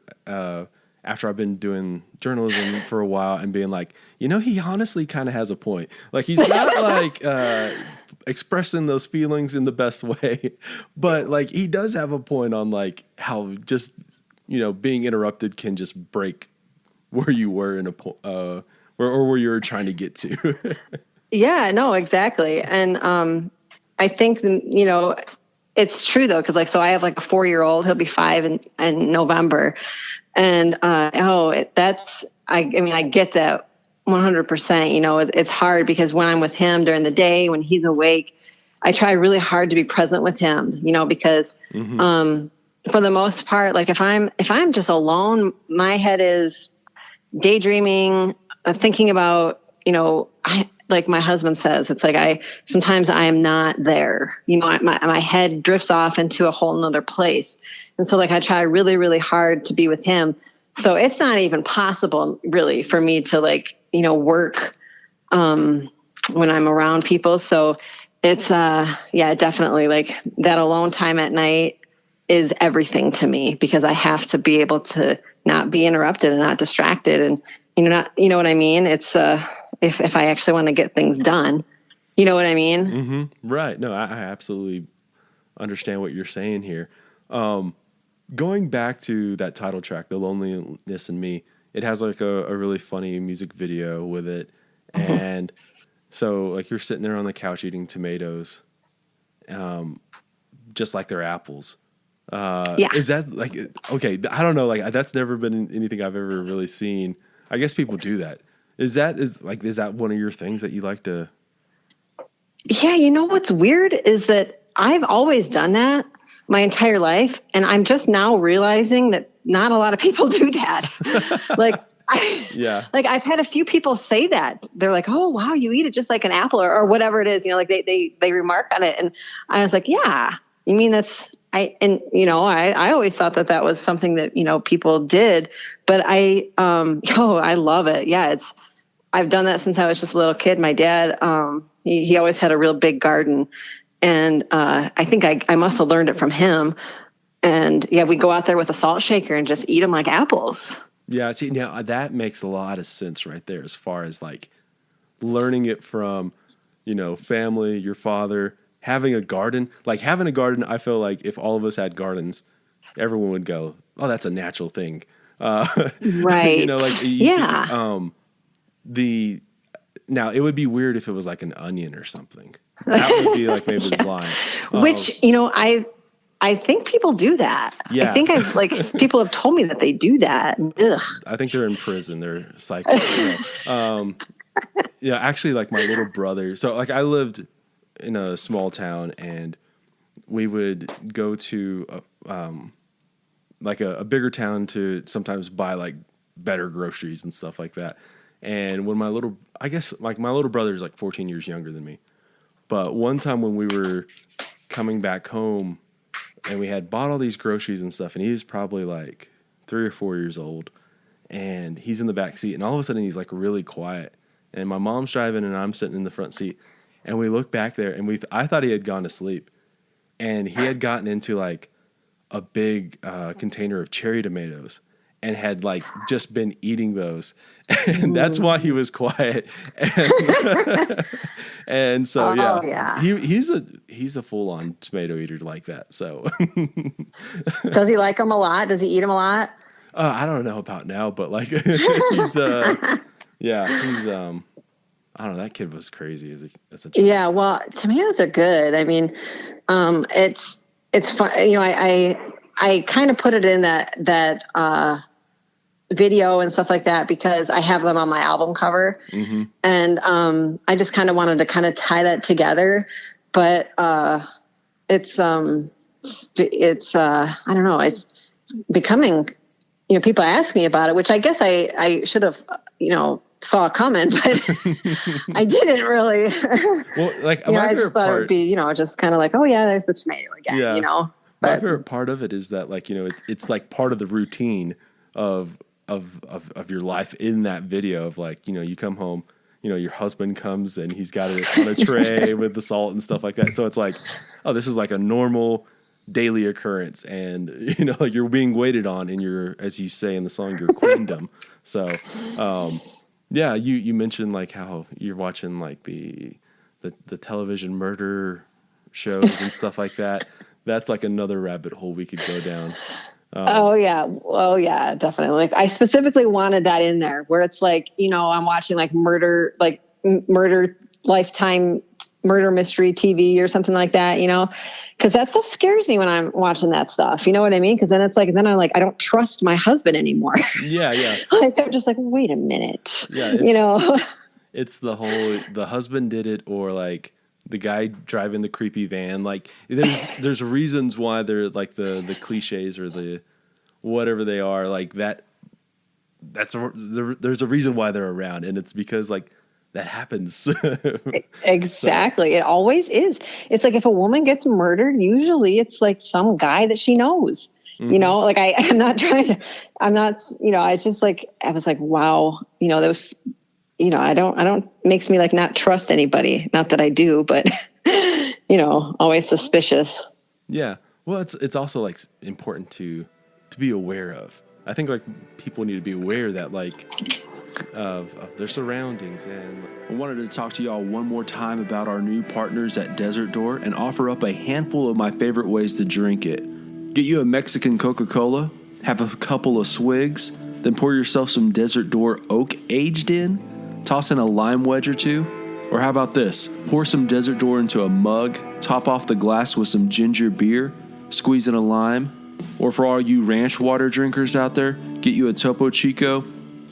after I've been doing journalism for a while and being like, he honestly kind of has a point. Like he's not like expressing those feelings in the best way, but like he does have a point on like how just, being interrupted can just break where you were in or where you were trying to get to. Yeah, no, exactly. And I think, it's true though. Cause so I have like a 4-year-old, he'll be 5 in November. And, I get that 100%, it's hard because when I'm with him during the day, when he's awake, I try really hard to be present with him, because, mm-hmm. for the most part, like if I'm just alone, my head is daydreaming, thinking about, like my husband says, it's like sometimes I am not there, my head drifts off into a whole nother place. And so like I try really, really hard to be with him. So it's not even possible really for me to like, work, when I'm around people. So it's, definitely like that alone time at night is everything to me, because I have to be able to not be interrupted and not distracted. And, you know what I mean? It's, if I actually want to get things done, you know what I mean? Mm-hmm. Right. No, I absolutely understand what you're saying here. Going back to that title track, The Loneliness in Me, it has like a really funny music video with it. Mm-hmm. And so like you're sitting there on the couch eating tomatoes, just like they're apples. Is that like, okay, I don't know, like that's never been anything I've ever really seen. I guess people do that. Is that one of your things that you like to? Yeah. What's weird is that I've always done that my entire life. And I'm just now realizing that not a lot of people do that. Like, like I've had a few people say that. They're like, oh, wow, you eat it just like an apple or whatever it is, like they remark on it. And I was like, yeah, you mean I always thought that was something that, people did, but I love it. Yeah. I've done that since I was just a little kid. My dad, he always had a real big garden, and I think I must have learned it from him. And yeah, we go out there with a salt shaker and just eat them like apples. Yeah. See, now that makes a lot of sense right there, as far as like learning it from, family, your father, having a garden. Like having a garden, I feel like if all of us had gardens, everyone would go, oh, that's a natural thing. Right. Now it would be weird if it was like an onion or something. That would be like maybe the line. Which, I think people do that. Yeah. I think people have told me that they do that. Ugh. I think they're in prison. They're psycho. Yeah, actually like my little brother. So like I lived in a small town, and we would go to like a bigger town to sometimes buy like better groceries and stuff like that. And when my little brother is like 14 years younger than me. But one time when we were coming back home and we had bought all these groceries and stuff, and he was probably like 3 or 4 years old, and he's in the back seat, and all of a sudden he's like really quiet, and my mom's driving and I'm sitting in the front seat, and we look back there, and I thought he had gone to sleep, and he had gotten into like a big container of cherry tomatoes and had like just been eating those, and that's why he was quiet. And so he's a full on tomato eater like that. So does he like them a lot? Does he eat them a lot? I don't know about now, but like he's I don't know. That kid was crazy as a child. Yeah, well, tomatoes are good. I mean, it's fun. I kind of put it in that video and stuff like that because I have them on my album cover, mm-hmm. and I just kind of wanted to kind of tie that together. But it's I don't know. It's becoming. People ask me about it, which I guess I should have saw coming, but I didn't really. Well, like I just thought it would be just kind of like, oh yeah, there's the tomato again. Yeah. My favorite part of it is that like it's like part of the routine of your life in that video of like you come home, your husband comes and he's got it on a tray with the salt and stuff like that. So it's like, oh, this is like a normal daily occurrence, and like you're being waited on in your, as you say in the song, your queendom. So yeah, you mentioned like how you're watching like the television murder shows and stuff like that. That's like another rabbit hole we could go down. Oh yeah, definitely. Like I specifically wanted that in there where it's like, I'm watching like murder Lifetime murder mystery TV or something like that, because that stuff scares me when I'm watching that stuff. You know what I mean? Because then it's like, then I'm like, I don't trust my husband anymore. Yeah. Like, I'm just like, wait a minute. Yeah. It's the whole, the husband did it, or like the guy driving the creepy van. Like there's reasons why they're like the cliches or the whatever they are like that. There's a reason why they're around, and it's because like that happens. Exactly. So, It always is. It's like if a woman gets murdered, usually it's like some guy that she knows. mm-hmm. Like I'm not trying to, I'm not, I just like, I was like, wow, those, I don't, makes me like not trust anybody. Not that I do, but, always suspicious. Yeah. Well, it's also like important to be aware of. I think like people need to be aware that like of their surroundings. And I wanted to talk to y'all one more time about our new partners at Desert Door and offer up a handful of my favorite ways to drink it. Get you a Mexican Coca-Cola, have a couple of swigs, then pour yourself some Desert Door Oak aged in, toss in a lime wedge or two, or how about this? Pour some Desert Door into a mug, top off the glass with some ginger beer, squeeze in a lime, or for all you ranch water drinkers out there, get you a Topo Chico,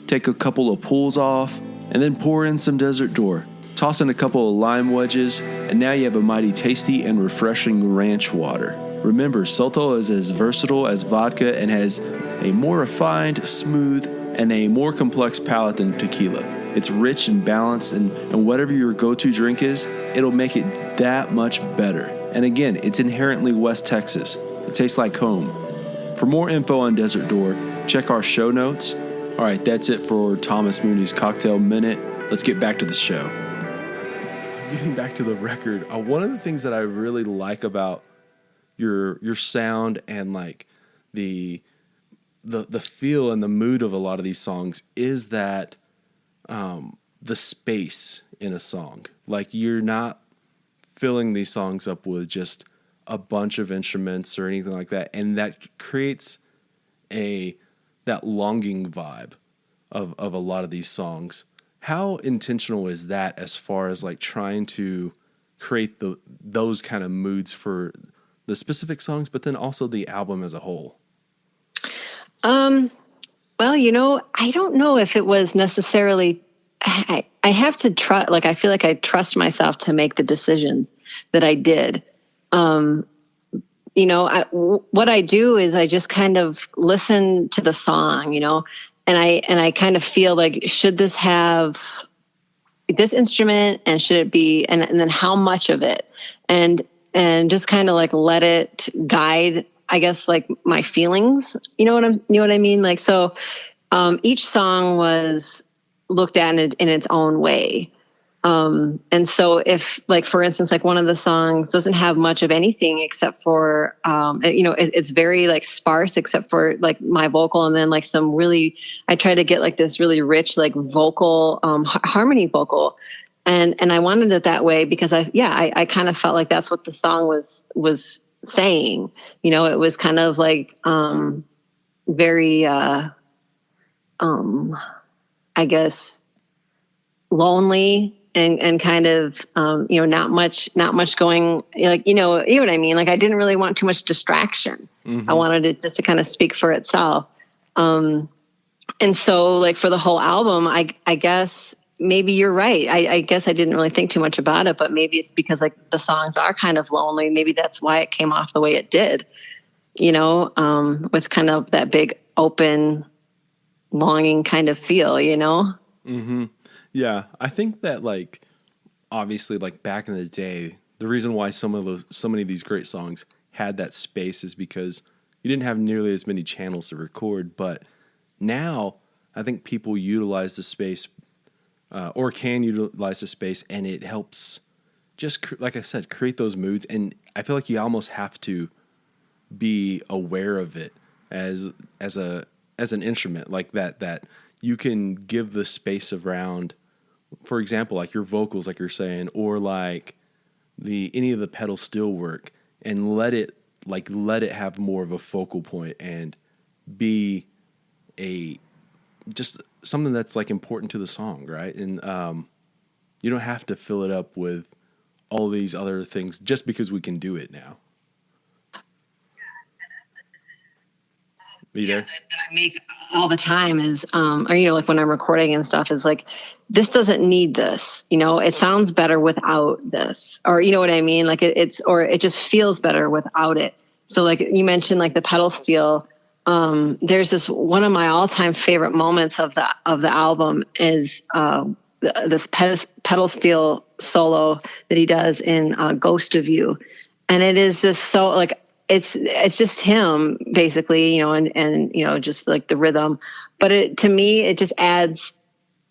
take a couple of pulls off, and then pour in some Desert Door. Toss in a couple of lime wedges, and now you have a mighty tasty and refreshing ranch water. Remember, Soto is as versatile as vodka and has a more refined, smooth, and a more complex palate than tequila. It's rich and balanced, and whatever your go-to drink is, it'll make it that much better. And again, it's inherently West Texas. It tastes like home. For more info on Desert Door, check our show notes. All right, that's it for Thomas Mooney's Cocktail Minute. Let's get back to the show. Getting back to the record, one of the things that I really like about your sound and like the feel and the mood of a lot of these songs is that the space in a song. Like you're not filling these songs up with just a bunch of instruments or anything like that, and that creates that longing vibe of a lot of these songs. How intentional is that as far as like trying to create those kind of moods for the specific songs, but then also the album as a whole? Well, I don't know if it was necessarily, I have to trust, like, I feel like I trust myself to make the decisions that I did. What I do is I just kind of listen to the song, and I kind of feel like, should this have this instrument, and should it be, and then how much of it, and just kind of like let it guide, I guess, like my feelings, you know what I mean? Like, so, each song was looked at in its own way. And so if, like, for instance, like one of the songs doesn't have much of anything except for, it's very like sparse except for like my vocal. And then like I try to get like this really rich, like vocal, harmony vocal. And I wanted it that way because I kind of felt like that's what the song was saying. It was kind of like, very, I guess, lonely and kind of, not much going, like, you know what I mean? Like, I didn't really want too much distraction. Mm-hmm. I wanted it just to kind of speak for itself. And so like for the whole album, I guess maybe you're right. I guess I didn't really think too much about it, but maybe it's because like the songs are kind of lonely. Maybe that's why it came off the way it did, with kind of that big open longing kind of feel, Mm-hmm. Yeah, I think that like obviously like back in the day, the reason why so many of these great songs had that space is because you didn't have nearly as many channels to record. But now I think people utilize the space or can utilize the space, and it helps just like I said, create those moods. And I feel like you almost have to be aware of it as an instrument like that you can give the space around. For example, like your vocals, like you're saying, or like any of the pedal steel work, and let it have more of a focal point and be just something that's like important to the song, right? And you don't have to fill it up with all these other things just because we can do it now. Be there. That I make all the time is, or, you know, like when I'm recording and stuff is like, this doesn't need this, you know, it sounds better without this, or, you know what I mean? Like or it just feels better without it. So like you mentioned, like the pedal steel, there's this, one of my all time favorite moments of the album is, this pedal steel solo that he does in Ghost of You. And it is just so like, it's just him basically, you know, and, you know, just like the rhythm, but to me, it just adds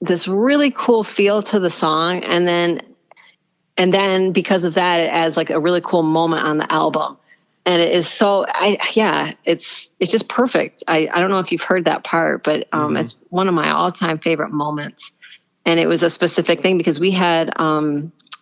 this really cool feel to the song. And then because of that, it adds like a really cool moment on the album. And it is so, it's just perfect. I don't know if you've heard that part, but it's one of my all time favorite moments. And it was a specific thing because we had,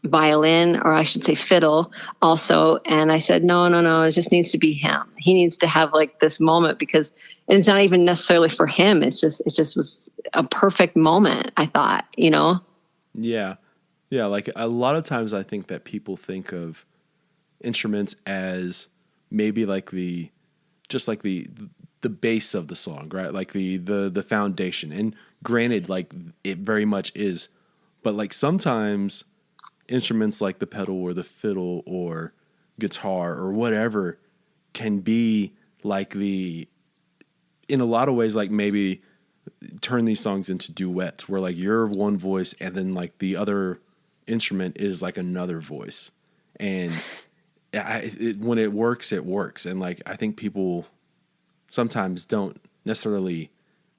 violin, or I should say fiddle also. And I said, no, it just needs to be him. He needs to have like this moment because it's not even necessarily for him. It just was a perfect moment, I thought, you know? Yeah. Yeah. Like a lot of times I think that people think of instruments as maybe like the base of the song, right? Like the foundation. And granted, like it very much is, but like sometimes instruments like the pedal or the fiddle or guitar or whatever can be like in a lot of ways, like maybe turn these songs into duets where like you're one voice and then like the other instrument is like another voice. And when it works, it works. And like, I think people sometimes don't necessarily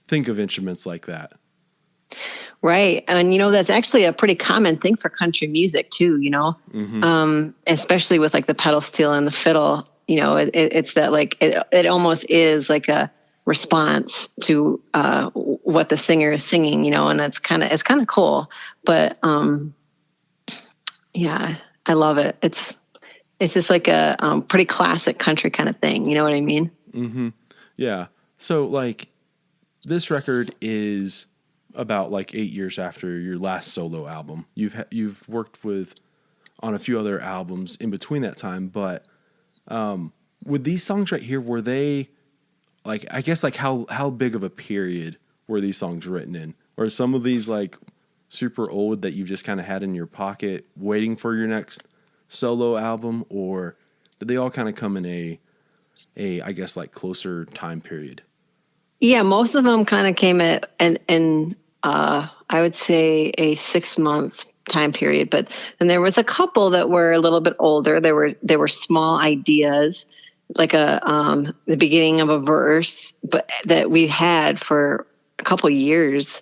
think of instruments like that. Right. And, you know, that's actually a pretty common thing for country music too, you know, especially with like the pedal steel and the fiddle, you know, it's that like, it almost is like a response to what the singer is singing, you know, and it's kind of cool, but yeah, I love it. It's just like a pretty classic country kind of thing. You know what I mean? Mm-hmm. Yeah. So like this record is about like 8 years after your last solo album. You've worked on a few other albums in between that time, but with these songs right here, were they like, I guess like how big of a period were these songs written in? Or some of these like super old that you just kind of had in your pocket waiting for your next solo album, or did they all kind of come in a I guess like closer time period? Yeah, most of them kind of came at in I would say a 6-month time period, but then there was a couple that were a little bit older. There were small ideas, like the beginning of a verse, but that we had for a couple years.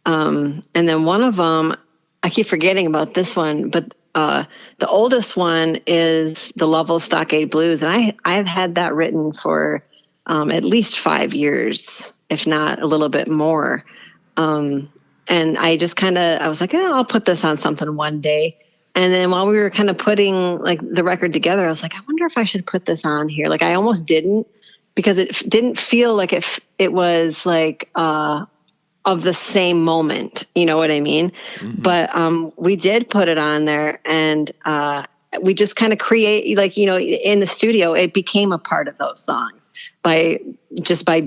And then one of them, I keep forgetting about this one, but the oldest one is the Lovell Stockade Blues, and I've had that written for at least 5 years, if not a little bit more. And I just I was like, I'll put this on something one day. And then while we were kind of putting like the record together, I was like, I wonder if I should put this on here. Like I almost didn't, because it didn't feel like it was like of the same moment. You know what I mean? Mm-hmm. But we did put it on there, and we just kind of create, like, you know, in the studio, it became a part of those songs by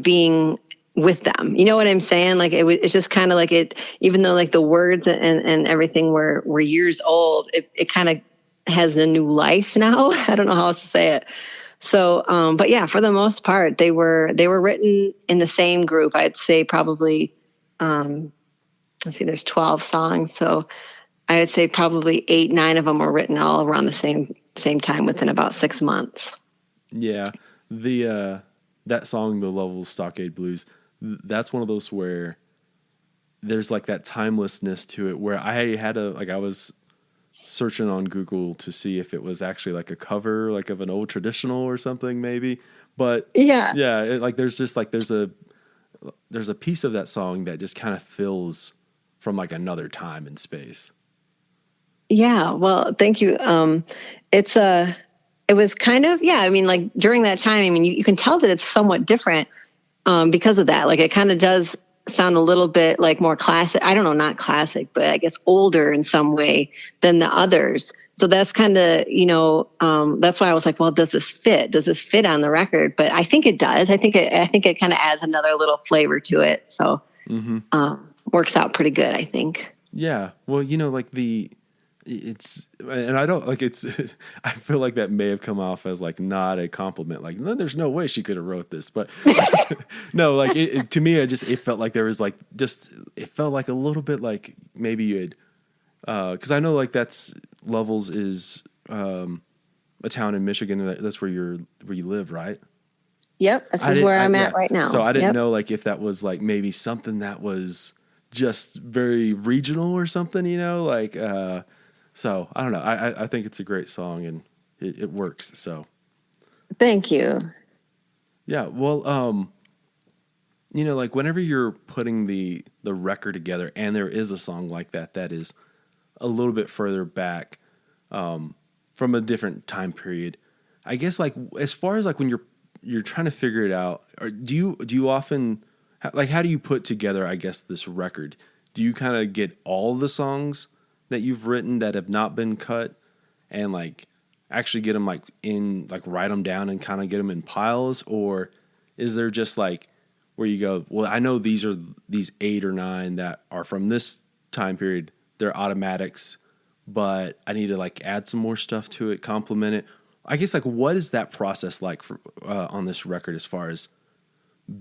being with them. You know what I'm saying? Like it's just kind of like it, even though like the words and everything were years old, it kind of has a new life now. I don't know how else to say it. So, but yeah, for the most part, they were written in the same group. I'd say probably, let's see, there's 12 songs. So I would say probably 8, 9 of them were written all around the same time within about 6 months. Yeah. That song, the Lovell Stockade Blues, that's one of those where there's like that timelessness to it, where I was searching on Google to see if it was actually like a cover, like of an old traditional or something maybe. But yeah, there's a piece of that song that just kind of feels from like another time and space. Yeah. Well, thank you. It was kind of, I mean, like during that time, I mean, you can tell that it's somewhat different because of that. Like it kind of does sound a little bit like more classic. I don't know, not classic, but I guess older in some way than the others. So that's kind of, that's why I was like, well, does this fit? Does this fit on the record? But I think it does. I think it kind of adds another little flavor to it. So works out pretty good, I think. Yeah. Well, and I don't like it's, I feel like that may have come off as like not a compliment. Like, no, there's no way she could have wrote this, but no, like to me, it felt like there was like, it felt like a little bit like maybe you had, cause I know like Lovell's is, a town in Michigan. That's where you live, right? Yep. That's where I'm at right now. So I didn't know like if that was like maybe something that was just very regional or something, so I don't know. I think it's a great song and it works. So thank you. Yeah. Well, like whenever you're putting the record together and there is a song like that is a little bit further back, from a different time period, I guess like as far as like when you're trying to figure it out, or do you often like, how do you put together, I guess, this record? Do you kind of get all the songs that you've written that have not been cut and like actually get them like in, like write them down and kind of get them in piles? Or is there just like where you go, well, I know these 8 or 9 that are from this time period, they're automatics, but I need to like add some more stuff to it, complement it. I guess like, what is that process like for, on this record as far as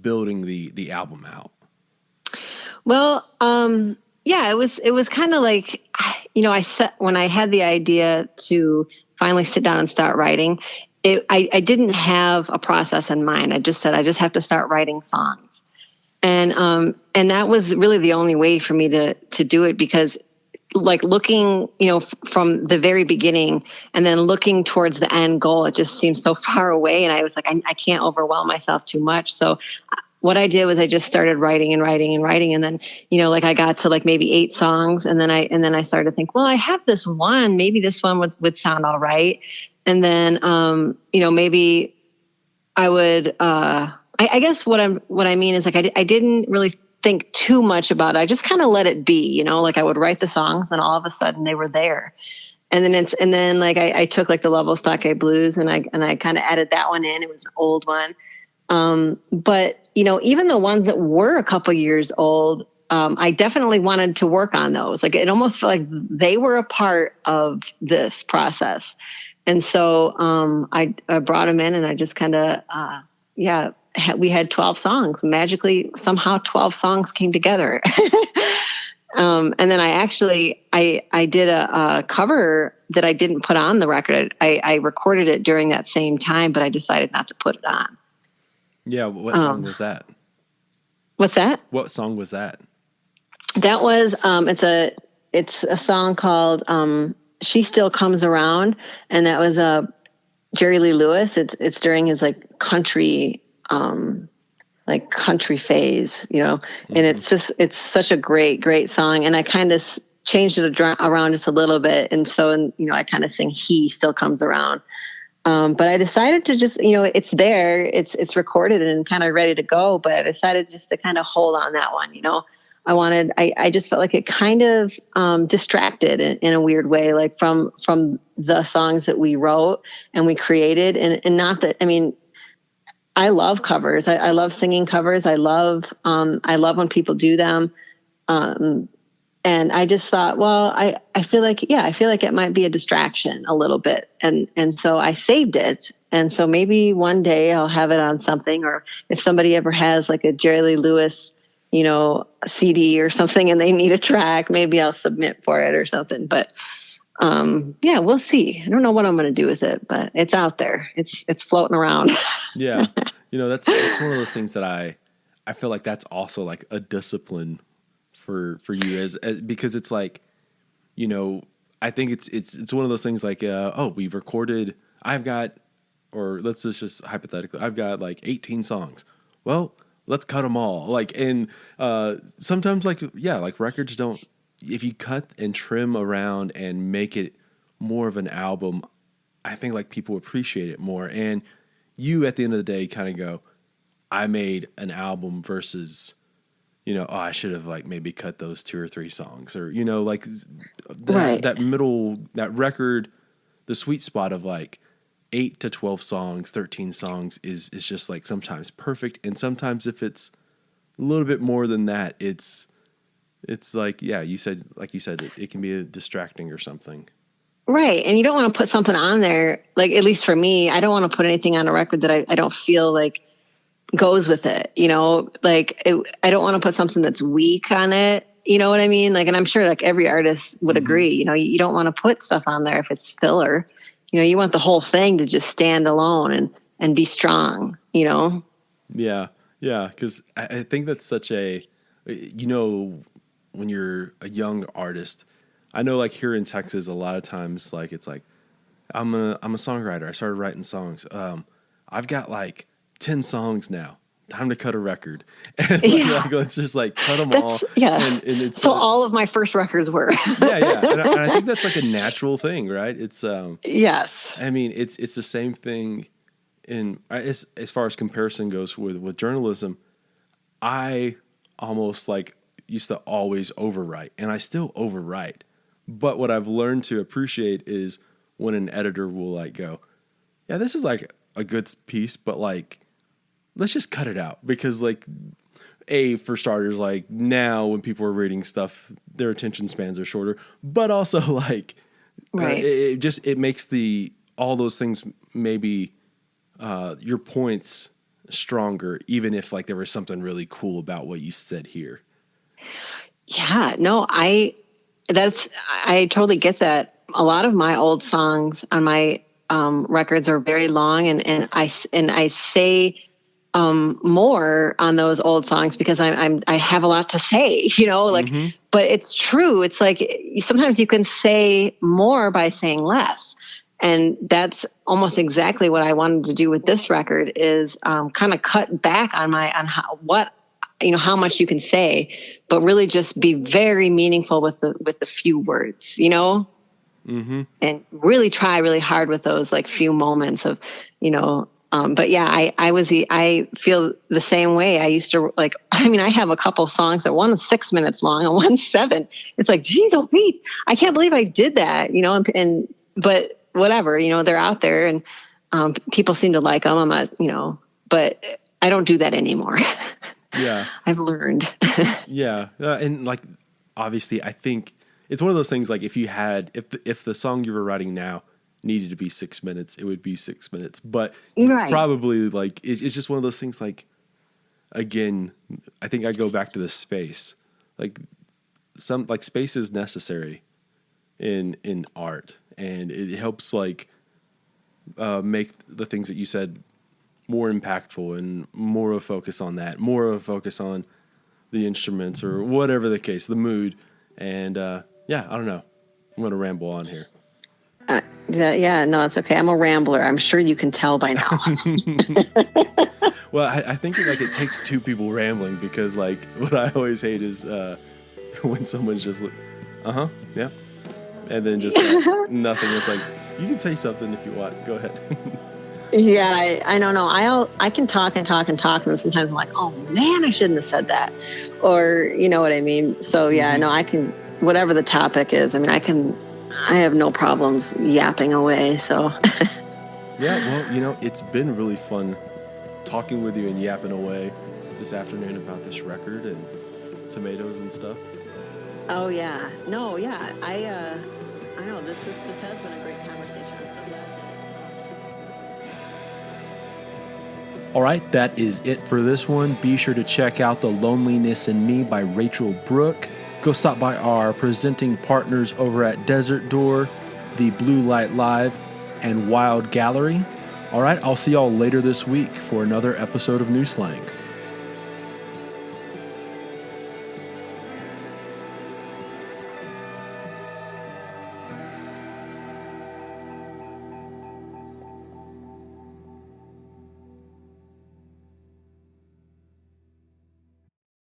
building the album out? Well, yeah, it was kind of like, when I had the idea to finally sit down and start writing, I didn't have a process in mind. I just said, I just have to start writing songs. And that was really the only way for me to do it, because like looking, from the very beginning and then looking towards the end goal, it just seems so far away. And I was like, I can't overwhelm myself too much. So what I did was I just started writing and writing and writing. And then, like I got to like maybe 8 songs. And then I started to think, well, I have this one, maybe this one would sound all right. And then, maybe I would, I guess what I mean is like, I didn't really think too much about it. I just kind of let it be, like I would write the songs and all of a sudden they were there. And then like I took like the Lovell Stockade Blues and I kind of added that one in. It was an old one. But even the ones that were a couple years old, I definitely wanted to work on those. Like it almost felt like they were a part of this process. And so, I brought them in and I just kind of, we had 12 songs. Magically, somehow 12 songs came together. And then I did a cover that I didn't put on the record. I recorded it during that same time, but I decided not to put it on. Yeah. What song was that? What's that? What song was that? That was, it's a song called, She Still Comes Around. And that was, Jerry Lee Lewis. It's during his like country phase, and it's such a great song. And I kind of changed it around just a little bit. And so, I kind of sing He Still Comes Around. But I decided to just, it's there, it's recorded and kind of ready to go. But I decided just to kind of hold on that one, I just felt like it kind of distracted in a weird way, like from the songs that we wrote and we created. And not that, I love covers. I love singing covers. I love when people do them. And I just thought, well, I feel like it might be a distraction a little bit. And so I saved it. And so maybe one day I'll have it on something, or if somebody ever has like a Jerry Lee Lewis, CD or something and they need a track, maybe I'll submit for it or something. But, we'll see. I don't know what I'm going to do with it, but it's out there. It's floating around. Yeah. That's one of those things that I feel like that's also like a discipline for you as because it's like, I think it's one of those things like, we've recorded, let's just hypothetically, I've got like 18 songs. Well, let's cut them all. Like, and, sometimes like records don't, if you cut and trim around and make it more of an album, I think like people appreciate it more. And you at the end of the day kind of go, I made an album versus, oh, I should have like maybe cut those 2 or 3 songs, or, like Right. that middle, that record, the sweet spot of like 8 to 12 songs, 13 songs is just like sometimes perfect. And sometimes if it's a little bit more than that, it's like, yeah, you said, it can be distracting or something. Right. And you don't want to put something on there, like, at least for me, I don't want to put anything on a record that I don't feel like goes with it, like I don't want to put something that's weak on it. You know what I mean? Like, and I'm sure like every artist would agree, you don't want to put stuff on there if it's filler. You want the whole thing to just stand alone and be strong, Yeah. Yeah. Cause I think that's such a, when you're a young artist, I know like here in Texas, a lot of times, like, it's like, I'm a songwriter. I started writing songs. I've got like 10 songs now. Time to cut a record. And like, let's just like cut them all. Yeah. And it's so all of my first records were. Yeah. And I think that's like a natural thing, right? It's yes. I mean, it's the same thing as far as comparison goes with journalism. I almost like used to always overwrite, and I still overwrite. But what I've learned to appreciate is when an editor will like go, yeah, this is like a good piece, but like, let's just cut it out, because like, for starters, like now when people are reading stuff, their attention spans are shorter, but also like, right. It makes all those things, maybe your points stronger, even if like there was something really cool about what you said here. Yeah, no, I totally get that. A lot of my old songs on my records are very long, and I say more on those old songs because I have a lot to say, like, but it's true. It's like sometimes you can say more by saying less. And that's almost exactly what I wanted to do with this record is kind of cut back on how much you can say, but really just be very meaningful with the few words, and really try really hard with those like few moments of, but yeah, I feel the same way. I used to I have a couple songs that one is 6 minutes long and one's 7. It's like, geez, oh Pete, I can't believe I did that, but whatever, they're out there and people seem to like them. I'm not, but I don't do that anymore. Yeah. I've learned. Yeah. And like, obviously I think it's one of those things, like if the song you were writing now needed to be 6 minutes, it would be 6 minutes, but right. Probably like, it's just one of those things. Like, again, I think I go back to the space, like space is necessary in art, and it helps like make the things that you said more impactful and more of a focus on that, more of a focus on the instruments or whatever the case, the mood. And I don't know. I'm going to ramble on here. Yeah, no, it's okay. I'm a rambler. I'm sure you can tell by now. Well, I think like it takes 2 people rambling, because like what I always hate is when someone's just like, yeah. And then just like, nothing. It's like, you can say something if you want. Go ahead. Yeah, I don't know. I can talk and talk and talk, and sometimes I'm like, oh man, I shouldn't have said that, or you know what I mean. So yeah, no, I can, whatever the topic is. I mean, I have no problems yapping away. So yeah, well, it's been really fun talking with you and yapping away this afternoon about this record and tomatoes and stuff. Oh yeah, no, yeah, I know this has been a great conversation. I'm so glad. All right, that is it for this one. Be sure to check out The Loneliness in Me by Rachel Brooke. Go stop by our presenting partners over at Desert Door, the Blue Light Live, and Wild Gallery. All right, I'll see y'all later this week for another episode of New Slang.